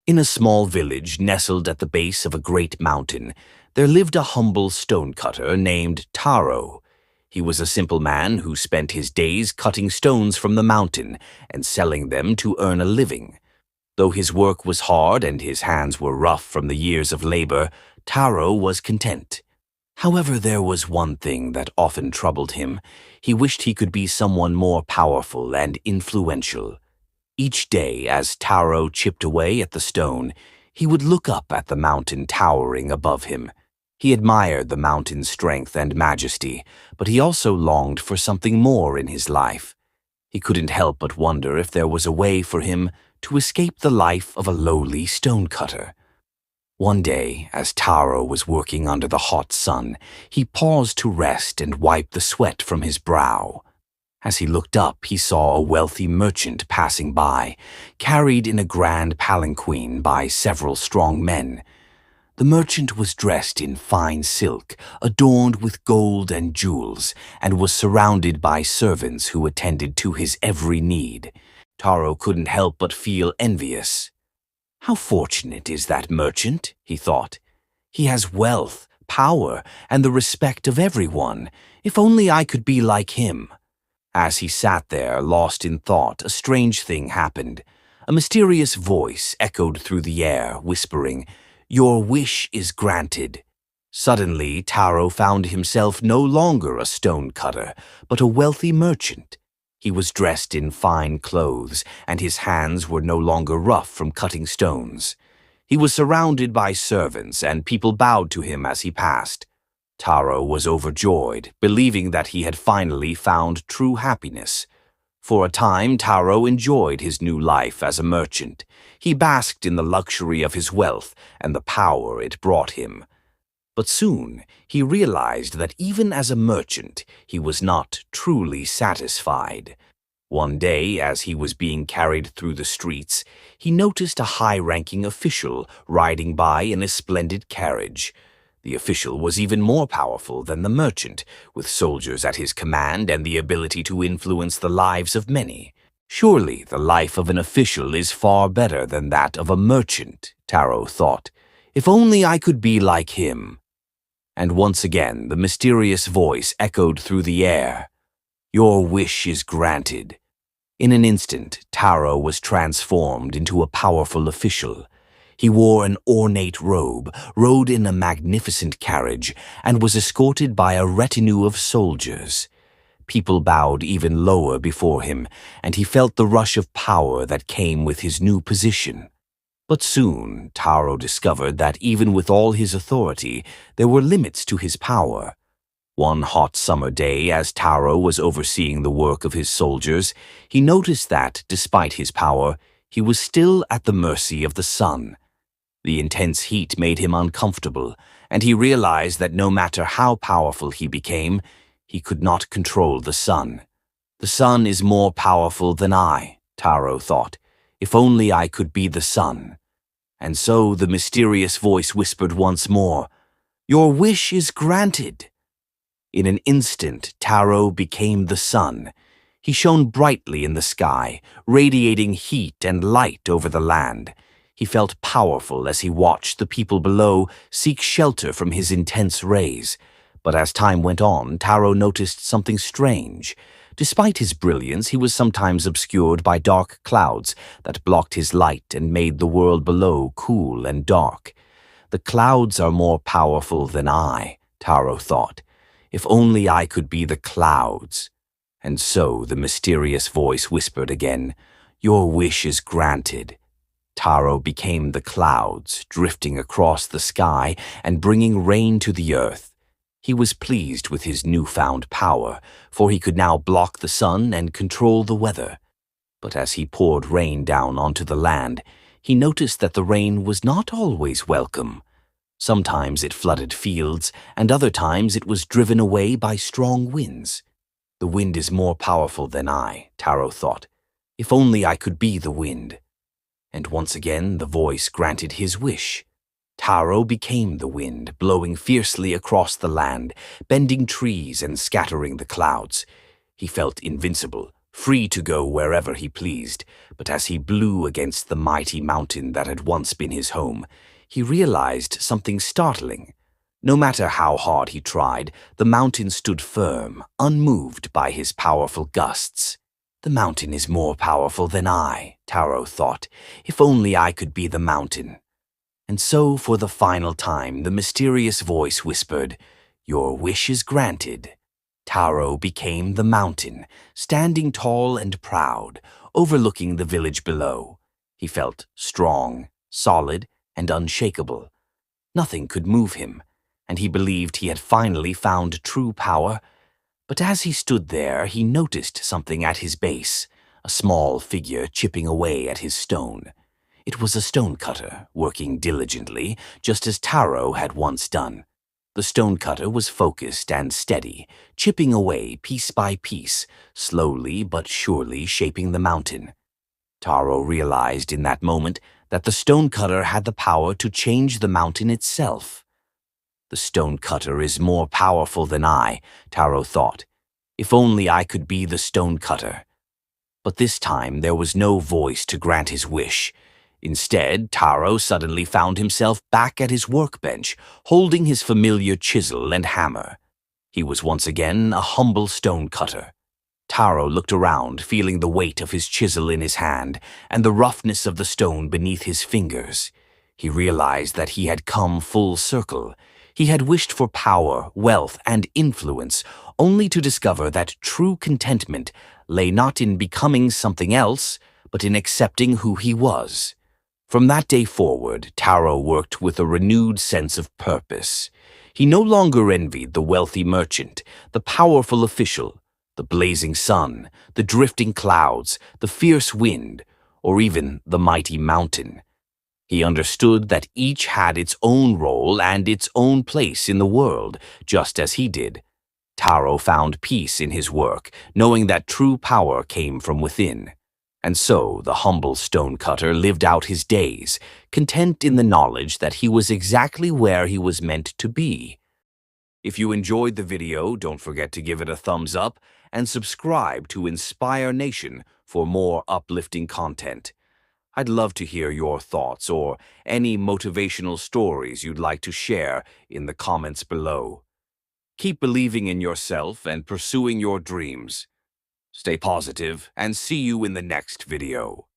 In a small village nestled at the base of a great mountain, there lived a humble stonecutter named Taro. He was a simple man who spent his days cutting stones from the mountain and selling them to earn a living. Though his work was hard and his hands were rough from the years of labor, Taro was content. However, there was one thing that often troubled him. He wished he could be someone more powerful and influential. Each day, as Taro chipped away at the stone, he would look up at the mountain towering above him. He admired the mountain's strength and majesty, but he also longed for something more in his life. He couldn't help but wonder if there was a way for him to escape the life of a lowly stonecutter. One day, as Taro was working under the hot sun, he paused to rest and wipe the sweat from his brow. As he looked up, he saw a wealthy merchant passing by, carried in a grand palanquin by several strong men. The merchant was dressed in fine silk, adorned with gold and jewels, and was surrounded by servants who attended to his every need. Taro couldn't help but feel envious. "How fortunate is that merchant," he thought. "He has wealth, power, and the respect of everyone. If only I could be like him." As he sat there, lost in thought, a strange thing happened. A mysterious voice echoed through the air, whispering, "Your wish is granted." Suddenly, Taro found himself no longer a stonecutter, but a wealthy merchant. He was dressed in fine clothes, and his hands were no longer rough from cutting stones. He was surrounded by servants, and people bowed to him as he passed. Taro was overjoyed, believing that he had finally found true happiness. For a time, Taro enjoyed his new life as a merchant. He basked in the luxury of his wealth and the power it brought him. But soon, he realized that even as a merchant, he was not truly satisfied. One day, as he was being carried through the streets, he noticed a high-ranking official riding by in a splendid carriage. The official was even more powerful than the merchant, with soldiers at his command and the ability to influence the lives of many. Surely the life of an official is far better than that of a merchant, Taro thought. If only I could be like him. And once again the mysterious voice echoed through the air. "Your wish is granted." In an instant, Taro was transformed into a powerful official. He wore an ornate robe, rode in a magnificent carriage, and was escorted by a retinue of soldiers. People bowed even lower before him, and he felt the rush of power that came with his new position. But soon, Taro discovered that even with all his authority, there were limits to his power. One hot summer day, as Taro was overseeing the work of his soldiers, he noticed that, despite his power, he was still at the mercy of the sun. The intense heat made him uncomfortable, and he realized that no matter how powerful he became, he could not control the sun. "The sun is more powerful than I," Taro thought. "If only I could be the sun." And so the mysterious voice whispered once more, "Your wish is granted." In an instant, Taro became the sun. He shone brightly in the sky, radiating heat and light over the land. He felt powerful as he watched the people below seek shelter from his intense rays. But as time went on, Taro noticed something strange. Despite his brilliance, he was sometimes obscured by dark clouds that blocked his light and made the world below cool and dark. "The clouds are more powerful than I," Taro thought. "If only I could be the clouds." And so the mysterious voice whispered again, "Your wish is granted." Taro became the clouds, drifting across the sky and bringing rain to the earth. He was pleased with his newfound power, for he could now block the sun and control the weather. But as he poured rain down onto the land, he noticed that the rain was not always welcome. Sometimes it flooded fields, and other times it was driven away by strong winds. "The wind is more powerful than I," Taro thought. "If only I could be the wind." And once again the voice granted his wish. Taro became the wind, blowing fiercely across the land, bending trees and scattering the clouds. He felt invincible, free to go wherever he pleased. But as he blew against the mighty mountain that had once been his home, he realized something startling. No matter how hard he tried, the mountain stood firm, unmoved by his powerful gusts. "The mountain is more powerful than I," Taro thought. "If only I could be the mountain." And so, for the final time, the mysterious voice whispered, "Your wish is granted." Taro became the mountain, standing tall and proud, overlooking the village below. He felt strong, solid, and unshakable. Nothing could move him, and he believed he had finally found true power. But as he stood there, he noticed something at his base, a small figure chipping away at his stone. It was a stonecutter, working diligently, just as Taro had once done. The stonecutter was focused and steady, chipping away piece by piece, slowly but surely shaping the mountain. Taro realized in that moment that the stonecutter had the power to change the mountain itself. "The stonecutter is more powerful than I," Taro thought. "If only I could be the stonecutter." But this time there was no voice to grant his wish. Instead, Taro suddenly found himself back at his workbench, holding his familiar chisel and hammer. He was once again a humble stonecutter. Taro looked around, feeling the weight of his chisel in his hand and the roughness of the stone beneath his fingers. He realized that he had come full circle. He had wished for power, wealth, and influence, only to discover that true contentment lay not in becoming something else, but in accepting who he was. From that day forward, Taro worked with a renewed sense of purpose. He no longer envied the wealthy merchant, the powerful official, the blazing sun, the drifting clouds, the fierce wind, or even the mighty mountain. He understood that each had its own role and its own place in the world, just as he did. Taro found peace in his work, knowing that true power came from within. And so the humble stonecutter lived out his days, content in the knowledge that he was exactly where he was meant to be. If you enjoyed the video, don't forget to give it a thumbs up and subscribe to Inspire Nation for more uplifting content. I'd love to hear your thoughts or any motivational stories you'd like to share in the comments below. Keep believing in yourself and pursuing your dreams. Stay positive and see you in the next video.